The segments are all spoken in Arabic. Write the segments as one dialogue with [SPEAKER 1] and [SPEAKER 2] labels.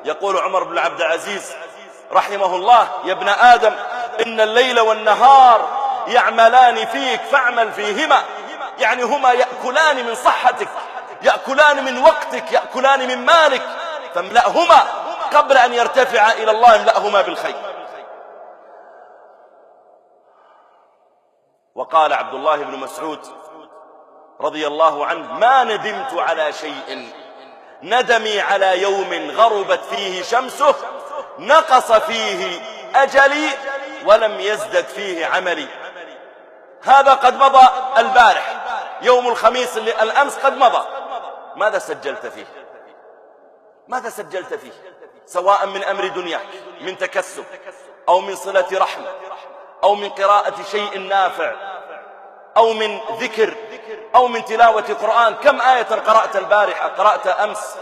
[SPEAKER 1] يقول عمر بن عبد العزيز رحمه الله: يا ابن آدم، إن الليل والنهار يعملان فيك فاعمل فيهما. يعني هما يأكلان من صحتك، يأكلان من وقتك، يأكلان من مالك، فاملأهما قبل أن يرتفع إلى الله، املأهما بالخير. وقال عبد الله بن مسعود رضي الله عنه: ما ندمت على شيء ندمي على يوم غربت فيه شمسه نقص فيه أجلي ولم يزدد فيه عملي. هذا قد مضى البارح، يوم الخميس اللي الأمس قد مضى. ماذا سجلت فيه؟ ماذا سجلت فيه؟ سواء من أمر دنياك، من تكسب أو من صلة رحم أو من قراءة شيء نافع أو من ذكر أو من تلاوة قرآن. كم آية قرأت البارحة، قرأت أمس؟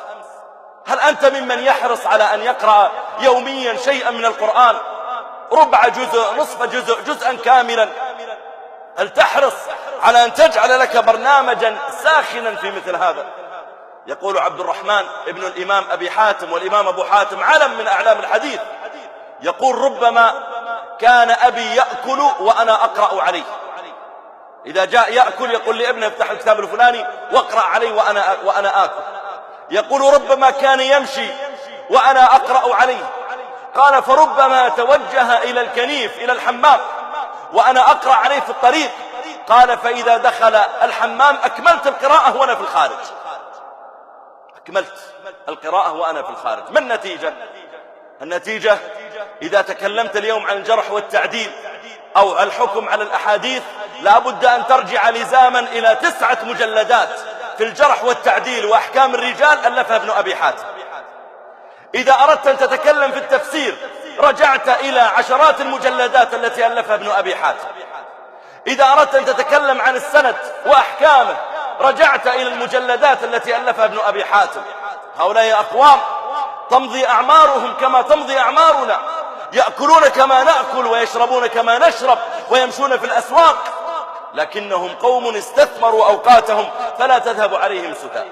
[SPEAKER 1] هل أنت ممن يحرص على أن يقرأ يوميا شيئا من القرآن، ربع جزء، نصف جزء، جزءا كاملا؟ هل تحرص على أن تجعل لك برنامجا ساخنا في مثل هذا؟ يقول عبد الرحمن ابن الإمام أبي حاتم، والإمام أبو حاتم علم من أعلام الحديث، يقول: ربما كان أبي يأكل وأنا أقرأ عليه. إذا جاء يأكل يقول لابنه: افتح الكتاب الفلاني واقرأ عليه وأنا آكل. يقول: ربما كان يمشي وأنا أقرأ عليه. قال: فربما توجه إلى الكنيف، إلى الحمام، وأنا أقرأ عليه في الطريق. قال: فإذا دخل الحمام أكملت القراءة وأنا في الخارج. أكملت القراءة وأنا في الخارج. ما النتيجة؟ النتيجة إذا تكلمت اليوم عن الجرح والتعديل أو الحكم على الأحاديث، لا بد أن ترجع لزاما إلى 9 مجلدات في الجرح والتعديل وأحكام الرجال ألفها ابن أبي حاتم. إذا أردت أن تتكلم في التفسير رجعت إلى عشرات المجلدات التي ألفها ابن أبي حاتم. إذا أردت أن تتكلم عن السند وأحكامه رجعت إلى المجلدات التي ألفها ابن أبي حاتم. هؤلاء أقوام تمضي أعمارهم كما تمضي أعمارنا، يأكلون كما نأكل ويشربون كما نشرب ويمشون في الأسواق، لكنهم قوم استثمروا أوقاتهم فلا تذهب عليهم سدى.